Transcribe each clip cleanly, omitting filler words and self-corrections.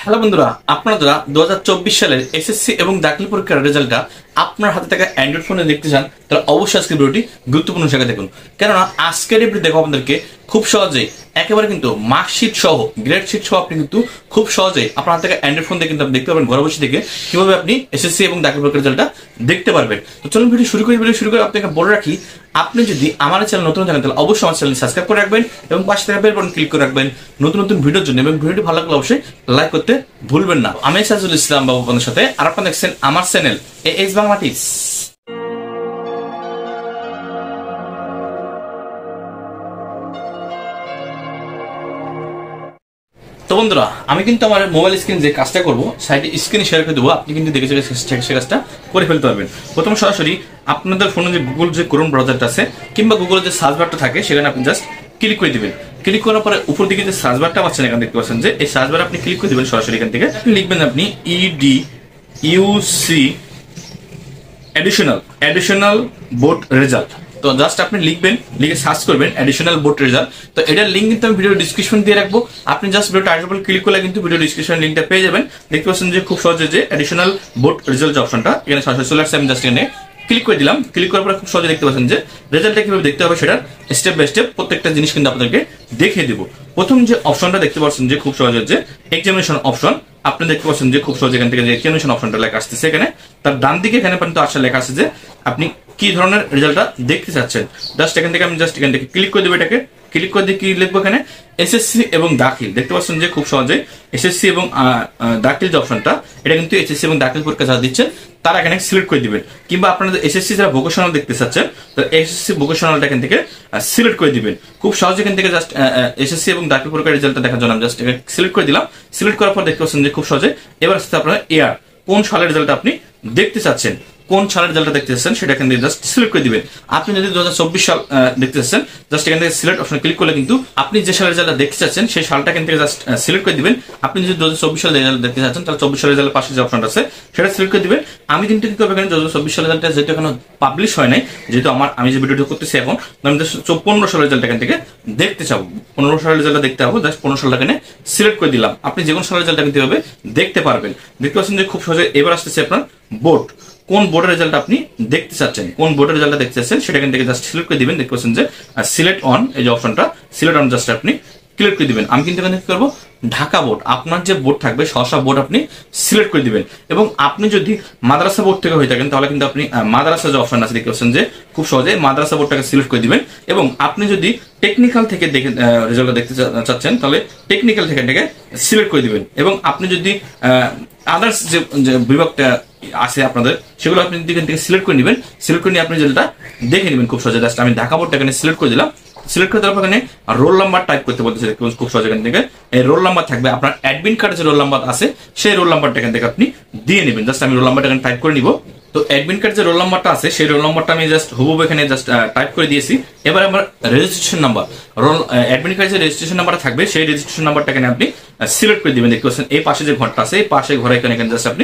Hello বন্ধুরা, আপনারা যারা 2024 সালের এসএসসি এবং দাখিল পরীক্ষার রেজাল্টটা আপনার হাতে থাকা অ্যান্ড্রয়েড ফোনে দেখতে চান, তাহলে অবশ্যই আজকের ভিডিওটি গুরুত্বপূর্ণ জায়গা দেখুন। কেননা আজকের এই ভিডিও দেখো আপনাদেরকে খুব সহজেই একেবারে কিন্তু মার্কশিট সহ গ্রেড শিট সহ আপনি কিন্তু খুব সহজেই আপনার হাতে থাকা অ্যান্ড্রয়েড ফোন দিয়ে কিন্তু আপনি দেখতে পারবেন ঘরে বসে থেকে কিভাবে আপনি এসএসসি এবং দাখিল পরীক্ষার রেজাল্টটা দেখতে পারবেন। তো চলুন ভিডিও শুরু করে আপনাকে বলে রাখি, আপনি যদি আমার চ্যানেল নতুন থাকেন তাহলে অবশ্যই আমার চ্যানেল সাবস্ক্রাইব করে রাখবেন এবং পাশে থাকা বেল বাটন ক্লিক করে রাখবেন নতুন নতুন ভিডিওর জন্য, এবং ভিডিওটি ভালো লাগলে অবশ্যই লাইক করতে ভুলবেন না। আমি সাইজুল ইসলাম বাবু আপনাদের সাথে, আর আপনারা দেখছেন আমার চ্যানেল এএস বাংলা টিপস। তো বন্ধুরা, আমি কিন্তু আমার মোবাইল স্ক্রিন যে কাজটা করবো সাইডে স্ক্রিনে শেয়ার করে দেবো, আপনি কিন্তু দেখে সে কাজটা করে ফেলতে পারবেন। প্রথম সরাসরি আপনাদের ফোনে যে গুগল যে ক্রোম ব্রাউজারটা আছে কিংবা গুগলের যে সার্চ বারটা থাকে সেখানে আপনি জাস্ট ক্লিক করে দিবেন। ক্লিক করার পরে উপর দিকে যে সার্চ বারটা পাচ্ছেন এখানে দেখতে পাচ্ছেন যে এই সার্চ বারে আপনি ক্লিক করে দিবেন। সরাসরি এখান থেকে লিখবেন আপনি EDUC অ্যাডিশনাল বোর্ড রেজাল্ট। তো জাস্ট আপনি লিখবেন, লিখে সার্চ করবেন অ্যাডিশনাল বোর্ড রেজাল্ট। তো এটার লিঙ্ক কিন্তু আমি ভিডিও ডিসক্রিপশন দিয়ে রাখবো, আপনি জাস্ট ভিডিও টাইটেল ক্লিক করলে কিন্তু ভিডিও ডিসক্রিপশন লিঙ্কটা পেয়ে যাবেন। দেখতে পাচ্ছেন যে খুব সহজে যে অ্যাডিশনাল বোর্ড রেজাল্ট অপশনটা এখানে সরাসরি চলে আসছে। আমি জাস্ট এখানে ক্লিক করে দিলাম। ক্লিক করার পরে খুব সহজে দেখতে পাচ্ছেন যে রেজাল্টটা কিভাবে দেখতে হবে সেটার স্টেপ বাই স্টেপ প্রত্যেকটা জিনিস কিন্তু আপনাদেরকে দেখিয়ে দিব। প্রথম যে অপশনটা দেখতে পাচ্ছেন যে খুব সহজে যে এক্সামিনেশন অপশন, আপনি দেখতে পাচ্ছেন যে খুব সহজে এখান থেকে যে এক্সামিনেশন অপশনটা লেখা আসছে, এখানে তার ডান দিকে এখানে পর্যন্ত আসা লেখা আছে যে আপনি কি ধরনের রেজাল্টটা দেখতে চাচ্ছেন। জাস্ট এখান থেকে আমি জাস্ট এখান থেকে ক্লিক করে দেবো। এটাকে ক্লিক করে দিয়ে কি লিখবো, এখানে এসএসসি এবং দাখিল। দেখতে পাচ্ছেন যে খুব সহজে এসএসসি এবং দাখিল যে অপশনটা, এটা কিন্তু এসএসসি এবং দাখিল পরীক্ষা যারা দিচ্ছেন তারা এখানে সিলেক্ট করে দিবেন। কিংবা আপনাদের এসএসসি যারা ভোকেশনাল দেখতে চাচ্ছেন তো এসএসসি ভোকেশনালটা এখান থেকে সিলেক্ট করে দিবেন। খুব সহজে এখান থেকে জাস্ট এসএসসি এবং দাখিল পরীক্ষার রেজাল্টটা দেখার জন্য আমি জাস্ট এখানে সিলেক্ট করে দিলাম। সিলেক্ট করার পর দেখতে পাচ্ছেন যে খুব সহজে এবার আসছে আপনার ইয়ার, কোন সালের রেজাল্ট আপনি দেখতে চাচ্ছেন, কোন সালের রেজাল্টটা দেখতে চাচ্ছেন সেটা এখান থেকে জাস্ট সিলেক্ট করে দিবেন। আপনি যদি 2024 সাল দেখতে চাচ্ছেন জাস্ট এখান থেকে সিলেক্ট অপশনে ক্লিক করলে কিন্তু আপনি যে সালের রেজাল্টটা দেখতে চাচ্ছেন সেই সালটা এখান থেকে জাস্ট সিলেক্ট করে দিবেন। আপনি যদি 2024 সালের রেজাল্ট দেখতে চাচ্ছেন তাহলে 24 সালের রেজাল্টের পাশে যে অপশনটা আছে সেটা সিলেক্ট করে দিবেন। আমি কিন্তু কি করব, এখানে 2024 সালের রেজাল্টটা যেহেতু এখনো পাবলিশ হয় নাই, যেহেতু আমি যে ভিডিওটা করতেছি এখন, আমি জাস্ট 15 সালের রেজাল্ট এখান থেকে দেখতে চাবো। 15 সালের রেজাল্টটা দেখতে হবে, জাস্ট 15 সালটা এখানে সিলেক্ট করে দিলাম। আপনি যে কোন সালের রেজাল্টটা কিন্তু এভাবে দেখতে পারবেন। দেখতে পাচ্ছেন যে খুব সহজে এবার আসতেছে আপনার বোর্ড, কোন বোর্ডের রেজাল্ট আপনি দেখতে চাচ্ছেন, কোন বোর্ডের রেজাল্টটা দেখতে চাচ্ছেন সেটা এখান থেকে জাস্ট সিলেক্ট করে দিবেন। দেখতে পাচ্ছেন যে সিলেক্ট অন, এই যে অপশনটা সিলেক্ট অন জাস্ট আপনি ক্লিক করে দিবেন। আমি কিন্তু এখানে কি করবো, ঢাকা বোর্ড, আপনার যে বোর্ড থাকবে সহসা বোর্ড আপনি সিলেক্ট করে দিবেন। এবং আপনি যদি মাদ্রাসা বোর্ড থেকে হয়ে থাকেন তাহলে কিন্তু আপনি মাদ্রাসা যে অপশন আছে দেখতে পাচ্ছেন যে খুব সহজে মাদ্রাসা বোর্ডটাকে সিলেক্ট করে দিবেন। এবং আপনি যদি টেকনিক্যাল থেকে দেখে রেজাল্টটা দেখতে চাচ্ছেন তাহলে টেকনিক্যাল থেকে সিলেক্ট করে দিবেন। এবং আপনি যদি আদার্স যে বিভাগটা আছে আপনাদের সেগুলো আপনি এখান থেকে সিলেক্ট করে নেবেন। সিলেক্ট করে নিয়ে আপনি রেজাল্টটা দেখে নেবেন খুব সহজে। জাস্ট আমি ঢাকা বোর্ডটা এখানে সিলেক্ট করে দিলাম। সিলেক্ট করে দেওয়ার পর এখানে রোল নাম্বার টাইপ করতে বলতেছে খুব সহজে। এখান থেকে এই রোল নাম্বার থাকবে, আপনার অ্যাডমিট কার্ডে যে রোল নাম্বার আছে সেই রোল নাম্বারটা এখান থেকে আপনি দিয়ে নেবেন। জাস্ট আমি রোল নাম্বারটা এখানে টাইপ করে নিব। তো অ্যাডমিট কার্ড যে রোল নাম্বারটা আছে সেই রোল নাম্বারটা আমি জাস্ট হুবহু এখানে জাস্ট টাইপ করে দিয়েছি। এবার আমার রেজিস্ট্রেশন নাম্বার, অ্যাডমিট কার্ডে যে রেজিস্ট্রেশন নাম্বারটা থাকবে সেই রেজিস্ট্রেশন নাম্বারটা এখানে আপনি সিলেক্ট করে দিবেন। দেখতে পাচ্ছেন এই পাশে যে ঘরটা আছে এই পাশে ঘরে এখানে জাস্ট আপনি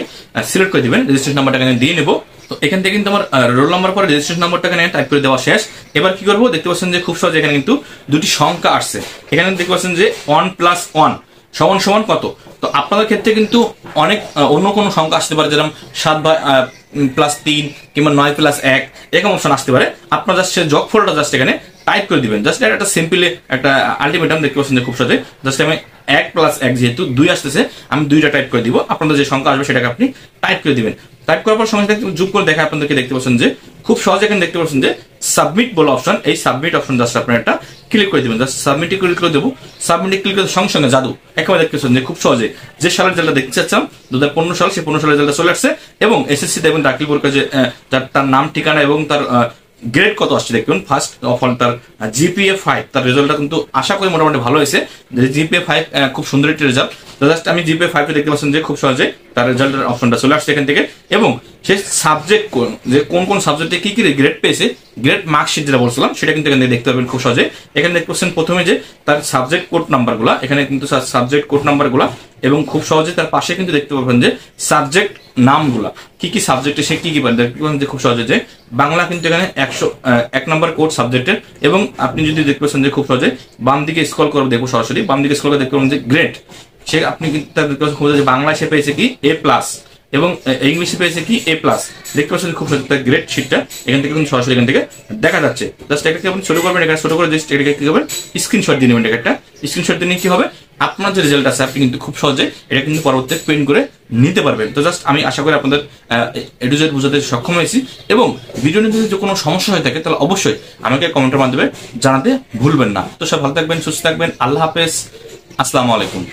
সিলেক্ট করে দিবেন। রেজিস্ট্রেশন নাম্বারটা এখানে দিয়ে নেব। তো এখান থেকে কিন্তু আমার রোল নাম্বার পরে রেজিস্ট্রেশন নাম্বারটা এখানে টাইপ করে দেওয়া শেষ। এবার কি করবো, দেখতে পাচ্ছেন যে খুব সহজে এখানে কিন্তু দুটি সংখ্যা আসছে। এখানে দেখতে পাচ্ছেন যে 1+1 সমান সমান কত। তো আপনাদের ক্ষেত্রে কিন্তু অনেক অন্য কোনো সংখ্যা আসতে পারে, যেরকম 7+3 কিংবা 9+1 এরকম অপশন আসতে পারে। আপনার জাস্ট যোগফলটা জাস্ট এখানে টাইপ করে দিবেন। জাস্ট একটা সিম্পলি একটা আলটিমেটাম দেখতে পাচ্ছেন যে খুব সহজে জাস্ট আমি 1+1 যেহেতু 2 আসতেছে আমি 2টা টাইপ করে দিব। আপনাদের যে সংখ্যা আসবে সেটাকে আপনি টাইপ করে দিবেন। টাইপ করার পর সঙ্গে যোগ করে দেখা আপনাদেরকে দেখতে পাচ্ছেন যে খুব সহজে এখানে দেখতে পাচ্ছেন যে সাবমিট বলে অপশন, এই সাবমিট অপশন জাস্ট আপনার একটা ক্লিক করে দিবেন। জাস্ট সাবমিটে ক্লিক করে দেবো। সাবমিটে ক্লিক করে সঙ্গে সঙ্গে জাদু একেবারে দেখতে পাচ্ছেন যে খুব সহজে যে সালের রেজাল্টটা দেখতে চাচ্ছিলাম 2015 সাল, সেই 15 সালের রেজাল্টটা চলে আসছে। এবং এসএসসি এবং দাখিল পরীক্ষা যে তার নাম, ঠিকানা এবং তার গ্রেড কত আসছে দেখুন। ফার্স্ট অফ অল তার GPA 5, তার রেজাল্টটা কিন্তু আশা করি মোটামুটি ভালো হয়েছে। GPA 5 খুব সুন্দর একটি রেজাল্ট। জাস্ট আমি GPA 5 দেখতে পাচ্ছেন যে খুব সহজে তার রেজাল্টের অপশনটা চলে আসছে এখান থেকে। এবং সে সাবজেক্ট যে কোন কোন সাবজেক্টে কি কি গ্রেড পেয়েছে, গ্রেড মার্কশিট যেটা বলছিলাম সেটা কিন্তু এখান থেকে দেখতে পাবেন খুব সহজে। এখানে দেখতে পাচ্ছেন প্রথমে যে তার সাবজেক্ট কোড নাম্বারগুলো, এখানে কিন্তু সাবজেক্ট কোড নাম্বারগুলো, এবং খুব সহজে তার পাশে কিন্তু দেখতে পাবেন যে সাবজেক্ট নামগুলা, কি কি সাবজেক্টে সে কি কি পারে দেখতে পাবেন যে খুব সহজে যে বাংলা কিন্তু এখানে 101 নম্বর কোড সাবজেক্টের। এবং আপনি যদি দেখতে পাচ্ছেন যে খুব সহজে বাম দিকে স্ক্রল করে দেখবো, সরাসরি বাম দিকে স্ক্রল করে দেখতে পাবেন যে গ্রেড সে আপনি কিন্তু তার যে বাংলায় সে পেয়েছে কি A+, এবং ইংলিশে পেয়েছে কি A+। দেখতে পাচ্ছেন খুব গ্রেট শিটটা এখান থেকে কিন্তু সরাসরি এখান থেকে দেখা যাচ্ছে। জাস্ট এটাকে আপনি ছোট করবেন, এখানে ছোট করে জাস্ট এটাকে কি করবেন, স্ক্রিনশট দিয়ে নেবেন। একটা স্ক্রিনশট দিয়ে নিয়ে কি হবে, আপনার যে রেজাল্ট আছে আপনি কিন্তু খুব সহজে এটা কিন্তু পরবর্তীতে প্রিন্ট করে নিতে পারবেন। তো জাস্ট আমি আশা করি আপনাদের এ টু জেড বোঝাতে সক্ষম হয়েছি, এবং ভিডিও নিতে যদি কোনো সমস্যা হয়ে থাকে তাহলে অবশ্যই আমাকে কমেন্টের মাধ্যমে জানাতে ভুলবেন না। তো সব ভালো থাকবেন, সুস্থ থাকবেন, আল্লাহ হাফেজ, আসসালামু আলাইকুম।